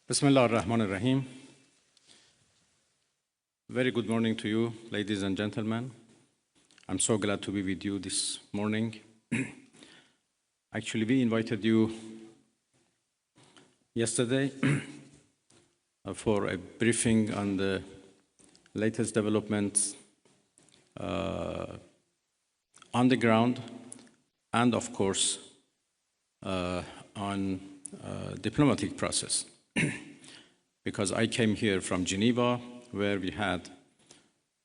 Bismillah ar-Rahman ar-Rahim. Very good morning to you, ladies and gentlemen. I'm so glad to be with you this morning. Actually, we invited you yesterday for a briefing on the latest developments on the ground and, of course, on diplomatic process. Because I came here from Geneva, where we had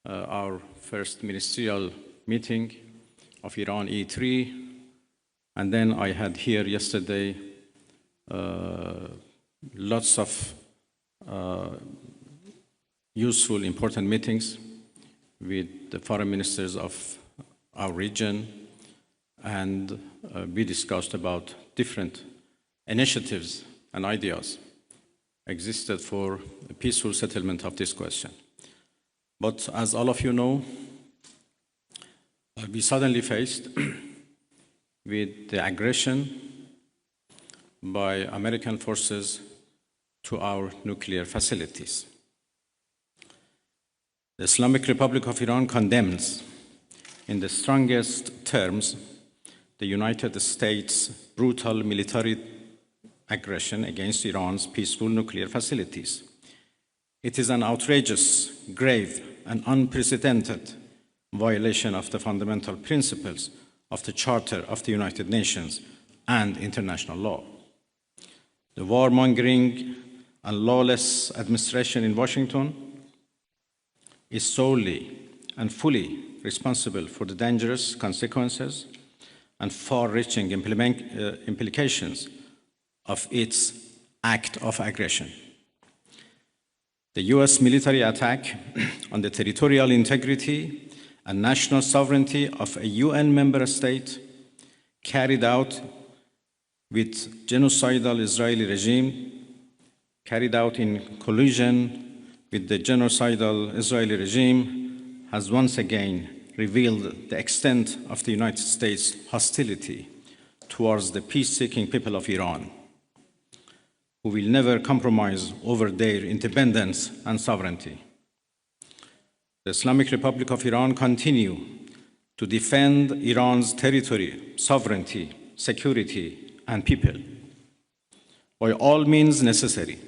our first ministerial meeting of Iran E3, and then I had here yesterday lots of useful, important meetings with the foreign ministers of our region, and we discussed about different initiatives and ideas existed for a peaceful settlement of this question. But as all of you know, we suddenly faced with the aggression by American forces to our nuclear facilities. The Islamic Republic of Iran condemns in the strongest terms the United States' brutal military aggression against Iran's peaceful nuclear facilities. It is an outrageous, grave, and unprecedented violation of the fundamental principles of the Charter of the United Nations and international law. The warmongering and lawless administration in Washington is solely and fully responsible for the dangerous consequences and far-reaching implications of its act of aggression. The US military attack on the territorial integrity and national sovereignty of a UN member state carried out with genocidal Israeli regime, carried out in collusion with the genocidal Israeli regime, has once again revealed the extent of the United States' hostility towards the peace-seeking people of Iran, who will never compromise over their independence and sovereignty. The Islamic Republic of Iran continues to defend Iran's territory, sovereignty, security, and people by all means necessary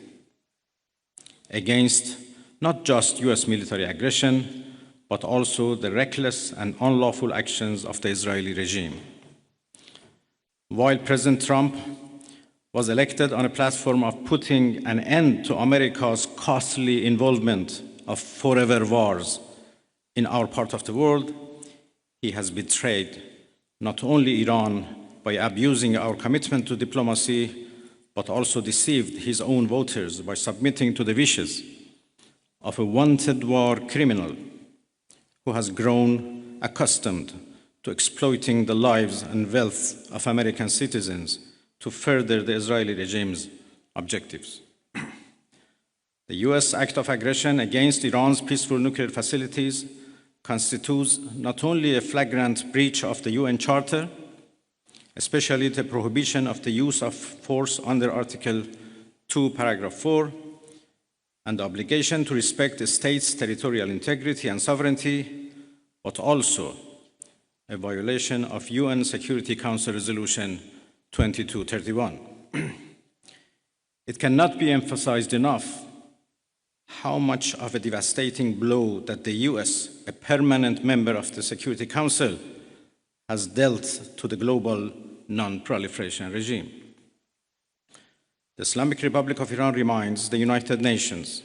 against not just US military aggression, but also the reckless and unlawful actions of the Israeli regime. While President Trump was elected on a platform of putting an end to America's costly involvement of forever wars in our part of the world, he has betrayed not only Iran by abusing our commitment to diplomacy, but also deceived his own voters by submitting to the wishes of a wanted war criminal who has grown accustomed to exploiting the lives and wealth of American citizens to further the Israeli regime's objectives. The US act of aggression against Iran's peaceful nuclear facilities constitutes not only a flagrant breach of the UN Charter, especially the prohibition of the use of force under Article 2, Paragraph 4, and the obligation to respect the state's territorial integrity and sovereignty, but also a violation of UN Security Council Resolution 2231. It cannot be emphasized enough how much of a devastating blow that the US, a permanent member of the Security Council, has dealt to the global non-proliferation regime. The Islamic Republic of Iran reminds the United Nations,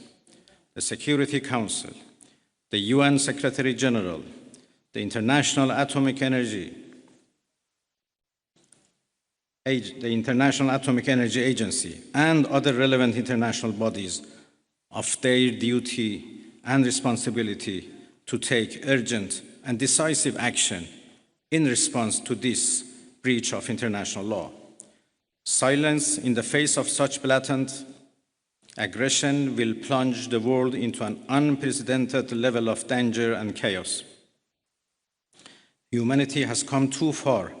the Security Council, the UN Secretary General, the International Atomic Energy Agency, and other relevant international bodies of their duty and responsibility to take urgent and decisive action in response to this breach of international law. Silence in the face of such blatant aggression will plunge the world into an unprecedented level of danger and chaos. Humanity has come too far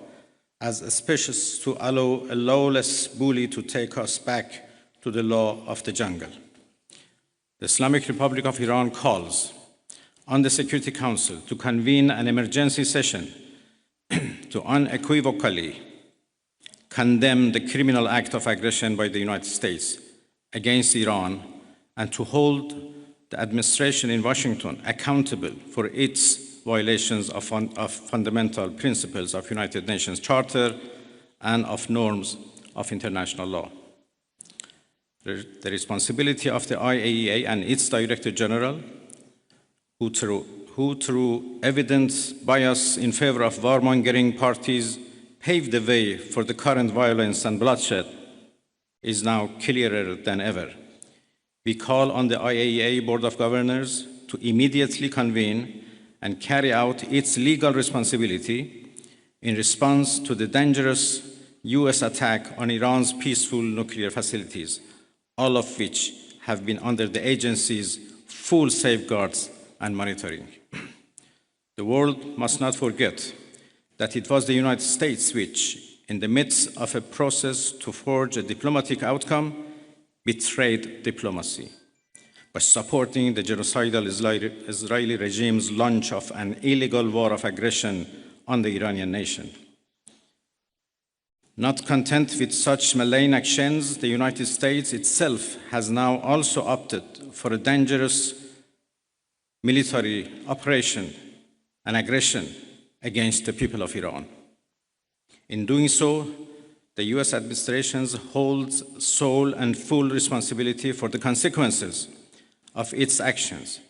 as a species to allow a lawless bully to take us back to the law of the jungle. The Islamic Republic of Iran calls on the Security Council to convene an emergency session to unequivocally condemn the criminal act of aggression by the United States against Iran and to hold the administration in Washington accountable for its violations of fundamental principles of United Nations Charter and of norms of international law. The responsibility of the IAEA and its Director General, who through evident bias in favor of warmongering parties paved the way for the current violence and bloodshed, is now clearer than ever. We call on the IAEA Board of Governors to immediately convene and carry out its legal responsibility in response to the dangerous US attack on Iran's peaceful nuclear facilities, all of which have been under the agency's full safeguards and monitoring. The world must not forget that it was the United States which, in the midst of a process to forge a diplomatic outcome, betrayed diplomacy by supporting the genocidal Israeli regime's launch of an illegal war of aggression on the Iranian nation. Not content with such malign actions, the United States itself has now also opted for a dangerous military operation and aggression against the people of Iran. In doing so, the US administration holds sole and full responsibility for the consequences of its actions,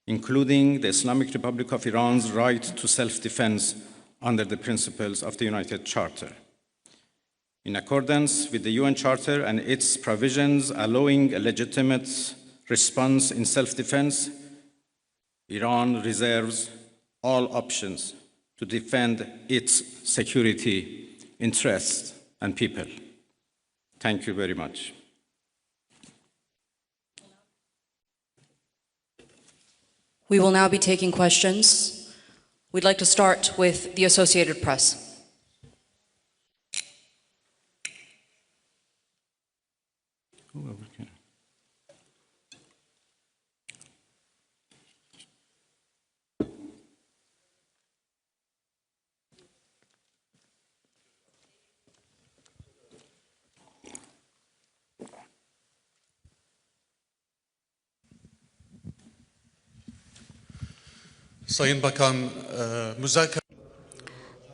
including the Islamic Republic of Iran's right to self-defense under the principles of the United Charter. In accordance with the UN Charter and its provisions allowing a legitimate response in self-defense, Iran reserves all options to defend its security interests and people. Thank you very much. We will now be taking questions. We'd like to start with the Associated Press.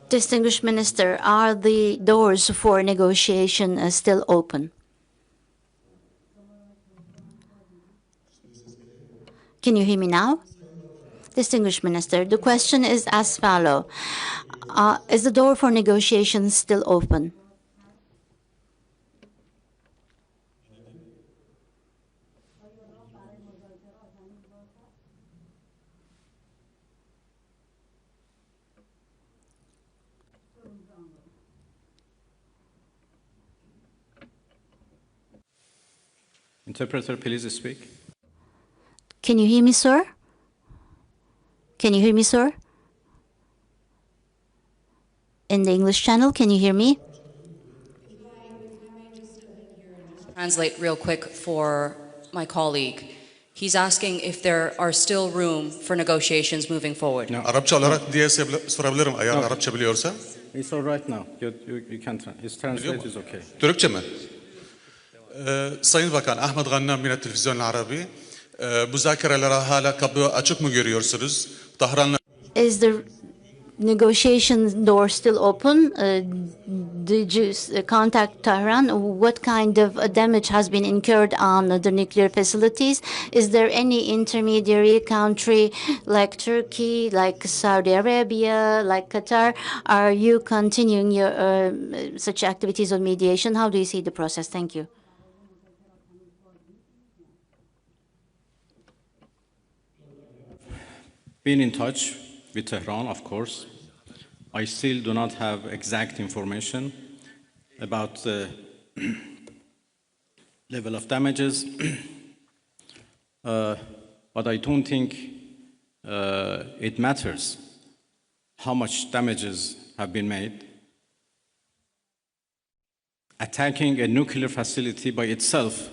Distinguished Minister, are the doors for negotiation still open? Can you hear me now? Distinguished Minister, the question is as follows. Is the door for negotiations still open? Interpreter, please speak. Can you hear me, sir? Can you hear me, sir? In the English channel, can you hear me? Translate real quick for my colleague. He's asking if there are still room for negotiations moving forward. No. Arapça olarak diye sorabilirim eğer Arapça biliyorsa. It's all right now. You can his translate is okay. Türkçe mi? Sayın Bakan Ahmet Gannam yine televizyon Arabi. Müzakereler hala kapı açık mı görüyorsunuz? Tahran'la Is the negotiation door still open? Did you contact Tehran? What kind of damage has been incurred on the nuclear facilities? Is there any intermediary country like Turkey, like Saudi Arabia, like Qatar? Are you continuing your such activities of mediation? How do you see the process? Thank you. Been in touch with Tehran, of course. I still do not have exact information about the level of damages, but I don't think it matters how much damages have been made. attacking a nuclear facility by itself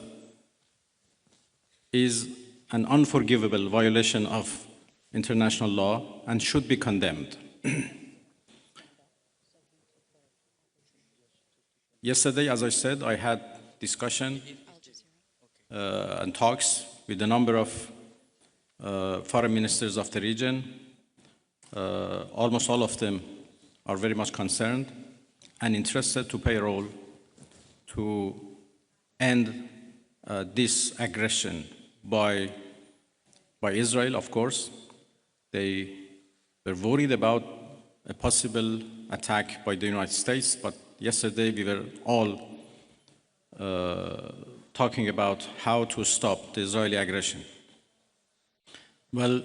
is an unforgivable violation of international law and should be condemned. Yesterday, as I said, I had discussion and talks with a number of foreign ministers of the region. Almost all of them are very much concerned and interested to play a role to end this aggression by Israel, of course. They were worried about a possible attack by the United States, but yesterday we were all talking about how to stop the Israeli aggression. Well,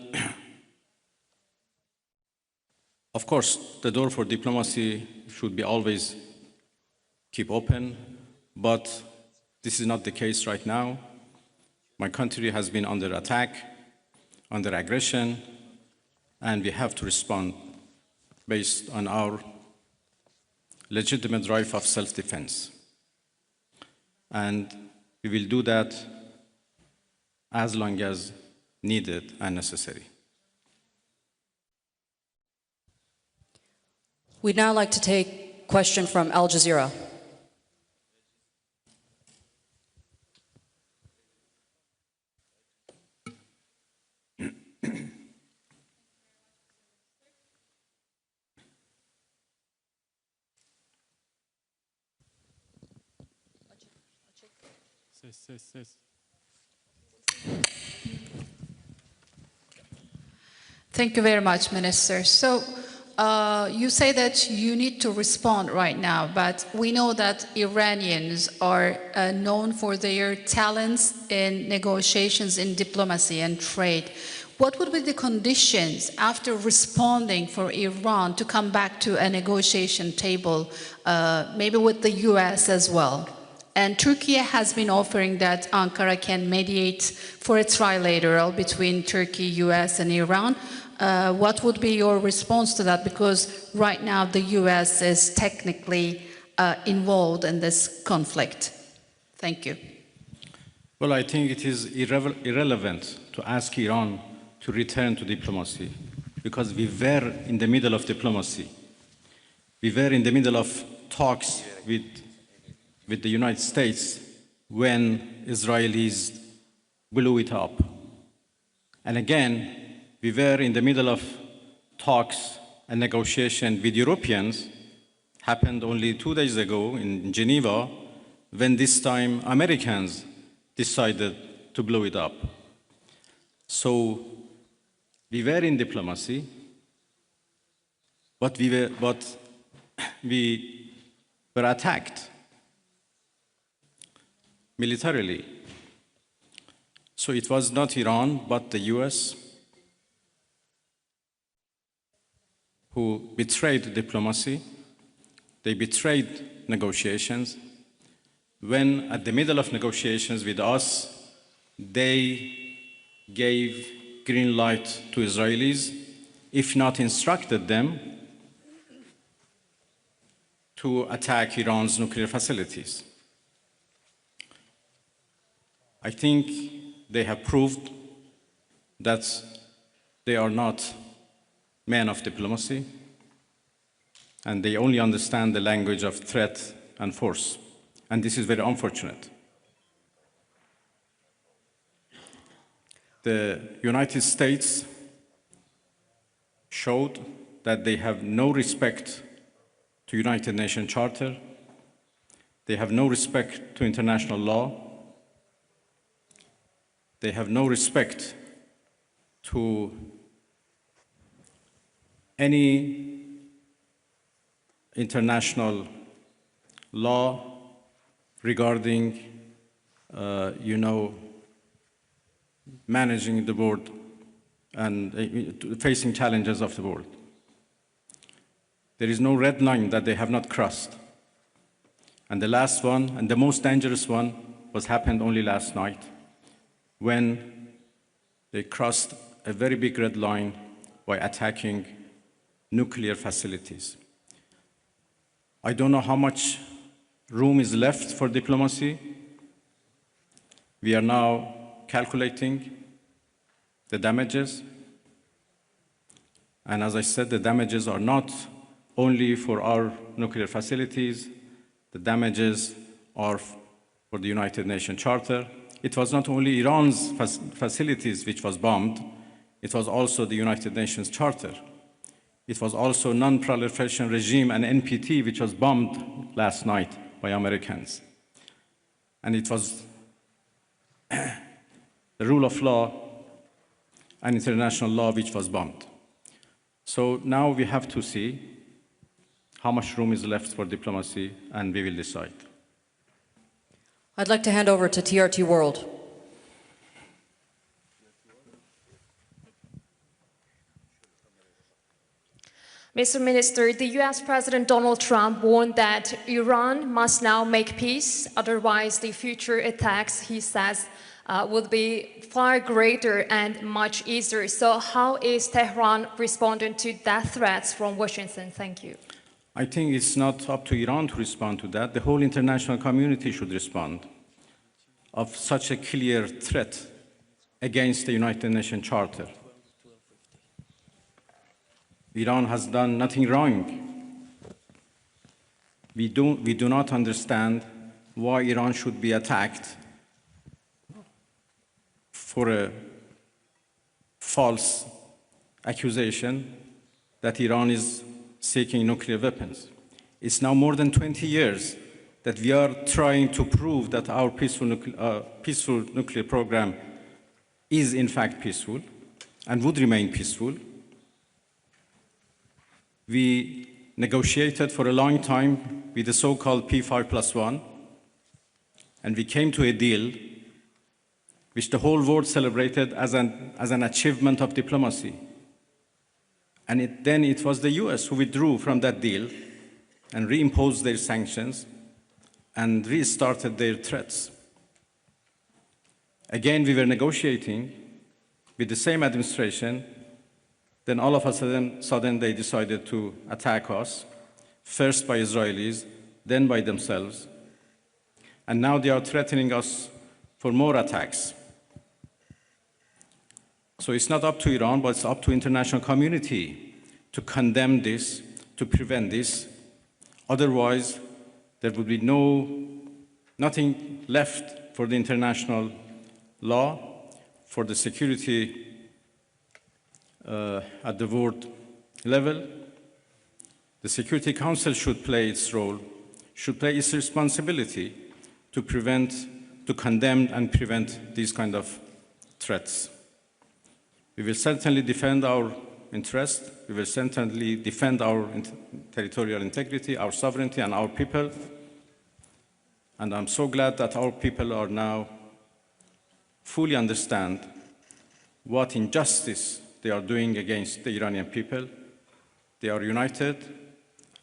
of course, the door for diplomacy should be always keep open, but this is not the case right now. My country has been under attack, under aggression, and we have to respond based on our legitimate right of self-defense. And we will do that as long as needed and necessary. We'd now like to take a question from Al Jazeera. Thank you very much, Minister. So you say that you need to respond right now, but we know that Iranians are known for their talents in negotiations, in diplomacy and trade. What would be the conditions after responding for Iran to come back to a negotiation table, maybe with the US as well? And Turkey has been offering that Ankara can mediate for a trilateral between Turkey, US, and Iran. What would be your response to that? Because right now the US is technically involved in this conflict. Thank you. Well, I think it is irrelevant to ask Iran to return to diplomacy because we were in the middle of diplomacy. We were in the middle of talks with the United States when Israelis blew it up. And again, we were in the middle of talks and negotiation with Europeans, happened only 2 days ago in Geneva, when this time Americans decided to blow it up. So we were in diplomacy, but we were attacked militarily. So it was not Iran, but the US who betrayed diplomacy. They betrayed negotiations. When at the middle of negotiations with us, they gave green light to Israelis, if not instructed them to attack Iran's nuclear facilities. I think they have proved that they are not men of diplomacy, and they only understand the language of threat and force. And this is very unfortunate. The United States showed that they have no respect to United Nations Charter. They have no respect to international law. They have no respect to any international law regarding, managing the world and facing challenges of the world. There is no red line that they have not crossed. And the last one, and the most dangerous one, happened only last night, when they crossed a very big red line by attacking nuclear facilities. I don't know how much room is left for diplomacy. We are now calculating the damages. And as I said, the damages are not only for our nuclear facilities, the damages are for the United Nations Charter. It was not only Iran's facilities which was bombed, it was also the United Nations Charter. It was also non-proliferation regime and NPT which was bombed last night by Americans. And it was the rule of law and international law which was bombed. So now we have to see how much room is left for diplomacy, and we will decide. I'd like to hand over to TRT World. Mr. Minister, the US President Donald Trump warned that Iran must now make peace, otherwise the future attacks, he says, would be far greater and much easier. So how is Tehran responding to that threats from Washington? Thank you. I think it's not up to Iran to respond to that. The whole international community should respond of such a clear threat against the United Nations Charter. Iran has done nothing wrong. We do not understand why Iran should be attacked for a false accusation that Iran is seeking nuclear weapons. It's now more than 20 years that we are trying to prove that our peaceful nuclear program is in fact peaceful and would remain peaceful. We negotiated for a long time with the so-called P5+1, and we came to a deal which the whole world celebrated as an achievement of diplomacy. And then it was the US who withdrew from that deal and reimposed their sanctions and restarted their threats. Again, we were negotiating with the same administration. Then all of a sudden they decided to attack us, first by Israelis, then by themselves. And now they are threatening us for more attacks. So it's not up to Iran, but it's up to the international community to condemn this, to prevent this. Otherwise, there would be nothing left for the international law, for the security at the world level. The Security Council should play its role, should play its responsibility to condemn and prevent these kind of threats. We will certainly defend our interest. We will certainly defend our territorial integrity, our sovereignty, and our people. And I'm so glad that our people are now fully understand what injustice they are doing against the Iranian people. They are united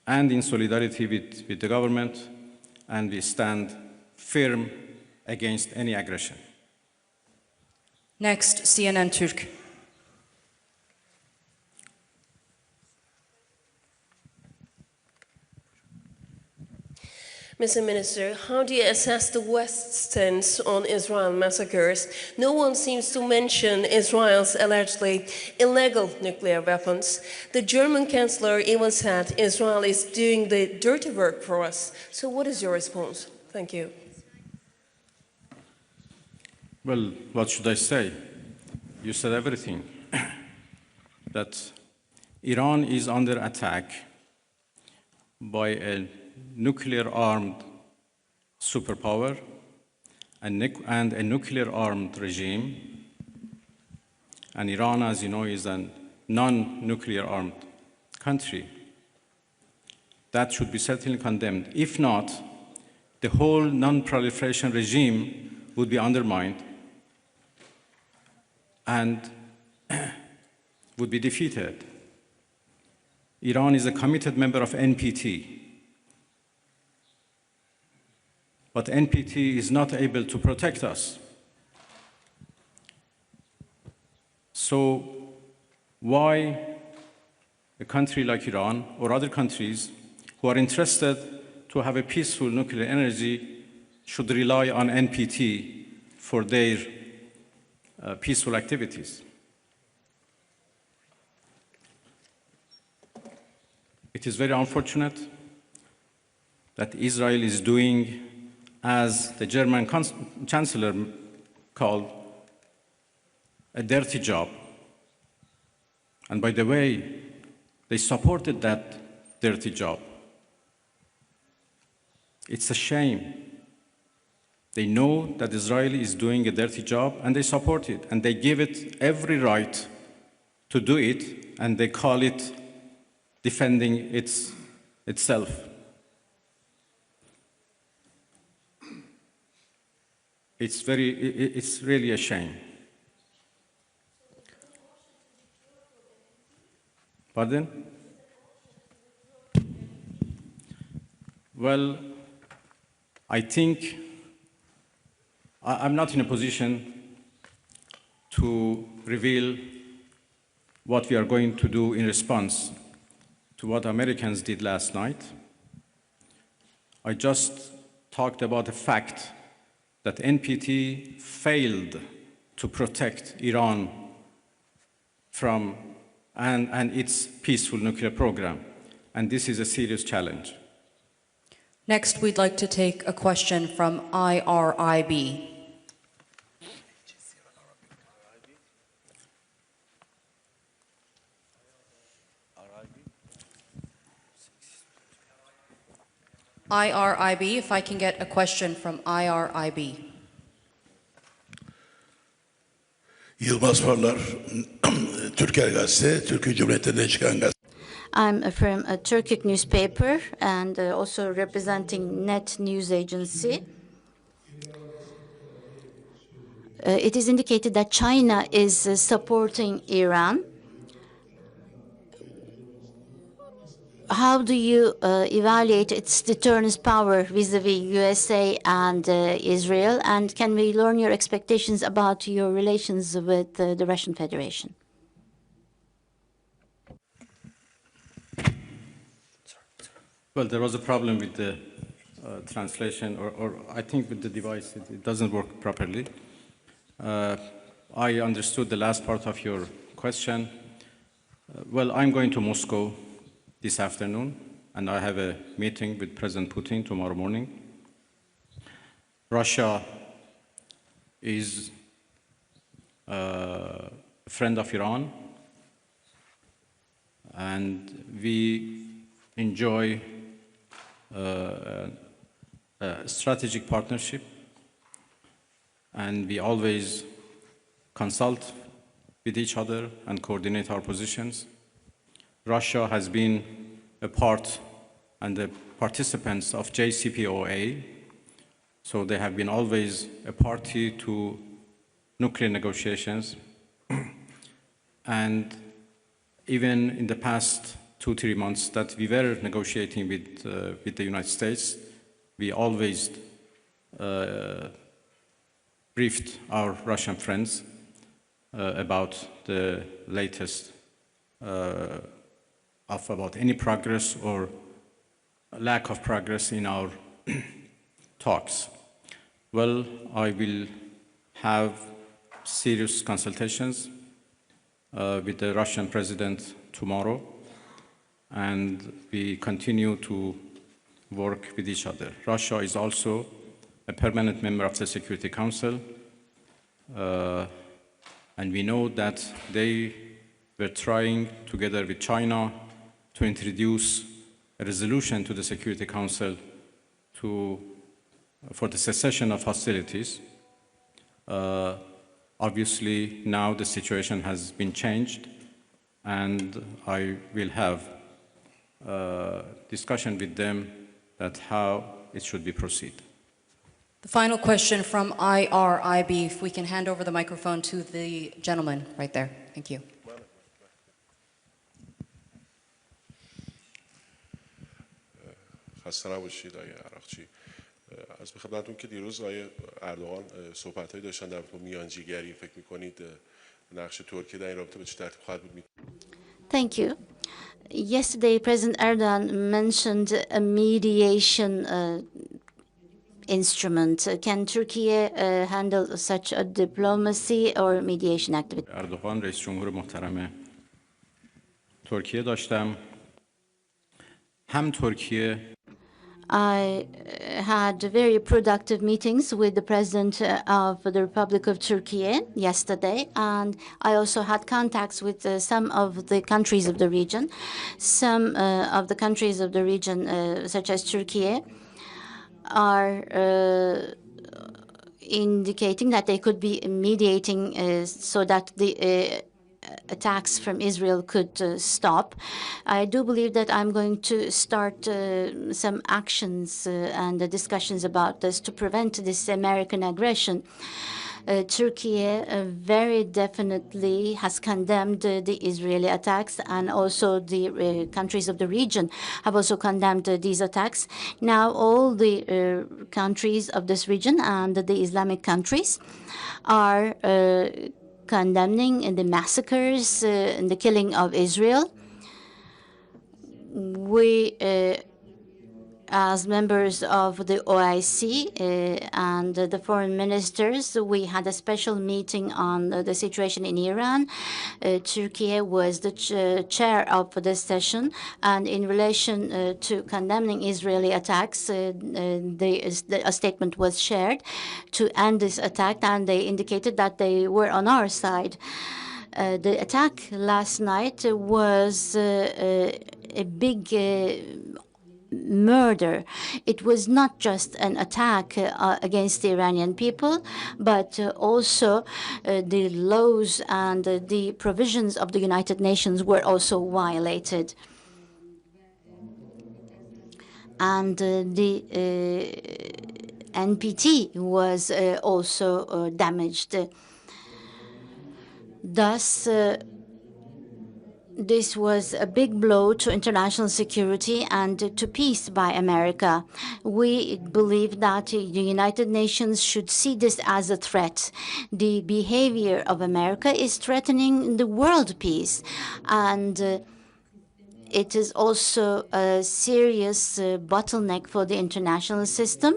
and in solidarity with the government, and we stand firm against any aggression. Next, CNN Türk. Mr. Minister, how do you assess the West's stance on Israel massacres? No one seems to mention Israel's allegedly illegal nuclear weapons. The German Chancellor even said Israel is doing the dirty work for us. So what is your response? Thank you. Well, what should I say? You said everything. That Iran is under attack by a nuclear-armed superpower and a nuclear-armed regime. And Iran, as you know, is a non-nuclear-armed country. That should be certainly condemned. If not, the whole non-proliferation regime would be undermined and would be defeated. Iran is a committed member of NPT. But NPT is not able to protect us. So why a country like Iran or other countries who are interested to have a peaceful nuclear energy should rely on NPT for their peaceful activities. It is very unfortunate that Israel is doing, as the German Chancellor called, a dirty job. And by the way, they supported that dirty job. It's a shame. They know that Israel is doing a dirty job and they support it, and they give it every right to do it, and they call it defending itself. It's really a shame. Pardon? Well, I think I'm not in a position to reveal what we are going to do in response to what Americans did last night. I just talked about the fact that NPT failed to protect Iran from and its peaceful nuclear program, and this is a serious challenge. Next, we'd like to take a question from IRIB. IRIB, if I can get a question from IRIB. Yılmaz Parlar, Türker Gazete, Türkiye Cumhuriyeti'nden çıkan gazete. I'm from a Turkic newspaper and also representing Net News Agency. It is indicated that China is supporting Iran. How do you evaluate its deterrence power vis-a-vis USA and Israel? And can we learn your expectations about your relations with the Russian Federation? Well, there was a problem with the translation, or I think with the device, it doesn't work properly. I understood the last part of your question. Well, I'm going to Moscow this afternoon, and I have a meeting with President Putin tomorrow morning. Russia is a friend of Iran, and we enjoy a strategic partnership, and we always consult with each other and coordinate our positions. Russia has been a part and the participants of JCPOA, so they have been always a party to nuclear negotiations. And even in the past 2-3 months that we were negotiating with the United States, we always briefed our Russian friends about the latest about any progress or lack of progress in our talks. Well, I will have serious consultations with the Russian president tomorrow, and we continue to work with each other. Russia is also a permanent member of the Security Council, and we know that they were trying, together with China, to introduce a resolution to the Security Council for the cessation of hostilities. Obviously, now the situation has been changed, and I will have discussion with them that how it should be proceed. The final question from IRIB, if we can hand over the microphone to the gentleman right there. Thank you. خسته نباشید آقای عراقچی. عرض به خدمتتون که دیروز آقای اردوغان صحبت‌هایی داشتن در مورد میانجیگری، فکر می‌کنید نقش ترکیه در این رابطه به چه ترتیب خواهد بود؟ Thank you. Yesterday, President Erdogan mentioned a mediation instrument. Can Turkey handle such a diplomacy or mediation activity? اردوغان رئیس جمهور محترم ترکیه داشتم. هم ترکیه I had very productive meetings with the President of the Republic of Turkey yesterday, and I also had contacts with some of the countries of the region. Some of the countries of the region, such as Turkey, are indicating that they could be mediating so that the attacks from Israel could stop. I do believe that I'm going to start some actions and discussions about this to prevent this American aggression. Turkey very definitely has condemned the Israeli attacks, and also the countries of the region have also condemned these attacks. Now all the countries of this region and the Islamic countries are condemning the massacres and the killing of Israel. We, as members of the OIC and the foreign ministers, we had a special meeting on the situation in Iran. Turkey was the chair of this session, and in relation to condemning Israeli attacks, a statement was shared to end this attack, and they indicated that they were on our side. The attack last night was a big murder. It was not just an attack against the Iranian people, but also the laws and the provisions of the United Nations were also violated. And the NPT was also damaged. Thus, this was a big blow to international security and to peace by America. We believe that the United Nations should see this as a threat. The behavior of America is threatening the world peace, and it is also a serious bottleneck for the international system.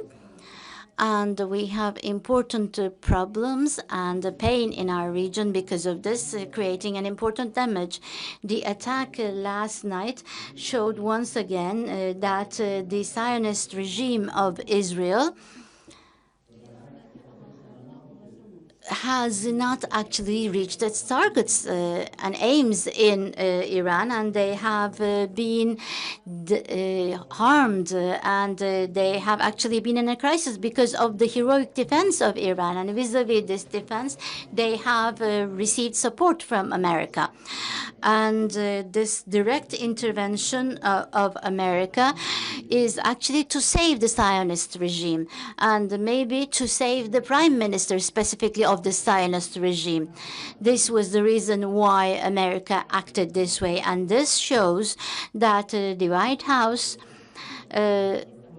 And we have important problems and pain in our region because of this, creating an important damage. The attack last night showed once again that the Zionist regime of Israel has not actually reached its targets and aims in Iran, and they have been harmed, and they have actually been in a crisis because of the heroic defense of Iran. And vis-a-vis this defense, they have received support from America. And this direct intervention of America is actually to save the Zionist regime, and maybe to save the prime minister specifically of the Zionist regime. This was the reason why America acted this way, and this shows that the White House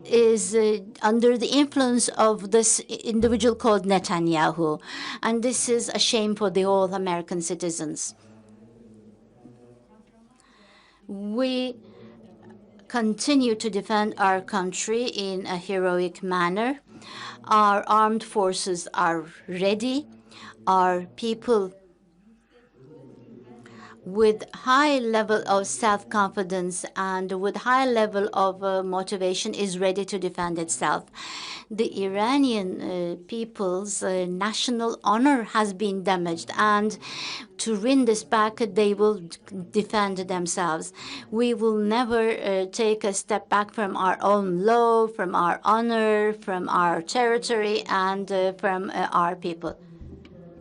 is under the influence of this individual called Netanyahu, and this is a shame for the whole American citizens. We continue to defend our country in a heroic manner. Our armed forces are ready. Our people with high level of self-confidence and with high level of motivation is ready to defend itself. The Iranian people's national honor has been damaged, and to win this back, they will defend themselves. We will never take a step back from our own law, from our honor, from our territory, and from our people.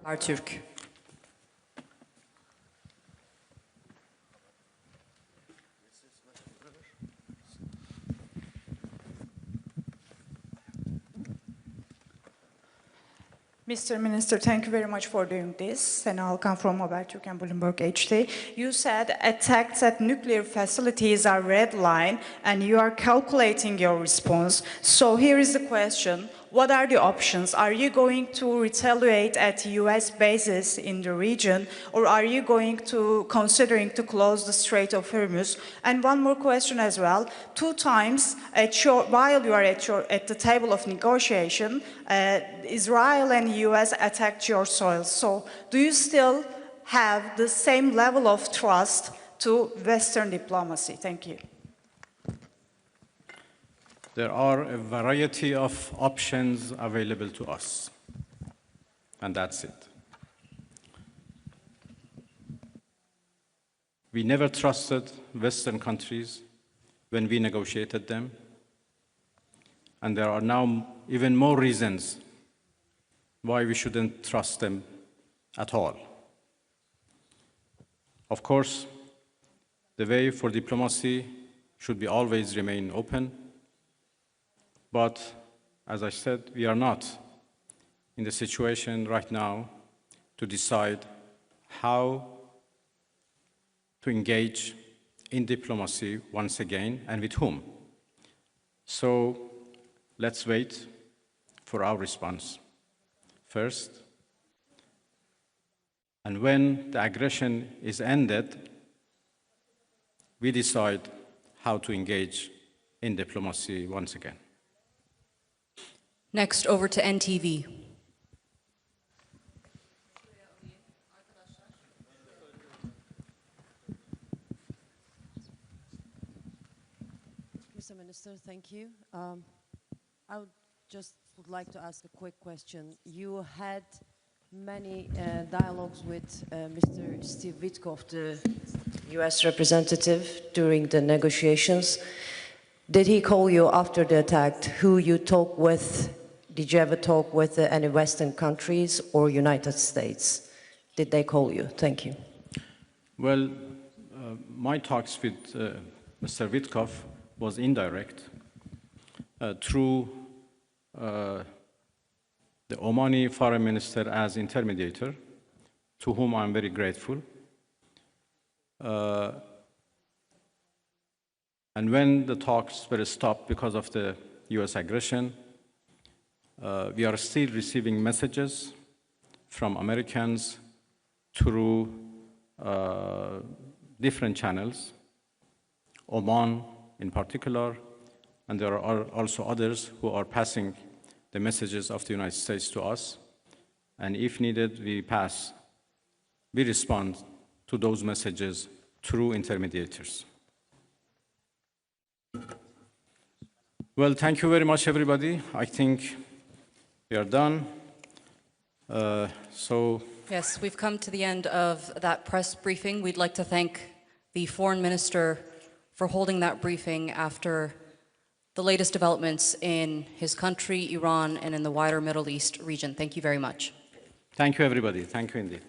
Artürk. Mr. Minister, thank you very much for doing this. And I'll come from Habertürk and Bloomberg HD. You said attacks at nuclear facilities are red line, and you are calculating your response. So here is the question. what are the options? Are you going to retaliate at US bases in the region, or are you going to considering to close the Strait of Hormuz? And one more question as well. 2 times while you are at the table of negotiation, Israel and US attacked your soil. So do you still have the same level of trust to Western diplomacy? Thank you. There are a variety of options available to us, and that's it. We never trusted Western countries when we negotiated them, and there are now even more reasons why we shouldn't trust them at all. Of course, the way for diplomacy should be always remain open. But, as I said, we are not in the situation right now to decide how to engage in diplomacy once again and with whom. So let's wait for our response first. And when the aggression is ended, we decide how to engage in diplomacy once again. Next, over to NTV. Mr. Minister, thank you. I would like to ask a quick question. You had many dialogues with Mr. Steve Witkoff, the U.S. representative, during the negotiations. Did he call you after the attack? Who you talked with? Did you ever talk with any Western countries or United States? Did they call you? Thank you. Well, my talks with Mr. Witkoff was indirect through the Omani foreign minister as intermediator, to whom I'm very grateful. And when the talks were stopped because of the US aggression, we are still receiving messages from Americans through different channels, Oman in particular, and there are also others who are passing the messages of the United States to us. And if needed, we respond to those messages through intermediators. Well, thank you very much, everybody. I think we are done. Yes, we've come to the end of that press briefing. We'd like to thank the Foreign Minister for holding that briefing after the latest developments in his country, Iran, and in the wider Middle East region. Thank you very much. Thank you, everybody. Thank you indeed.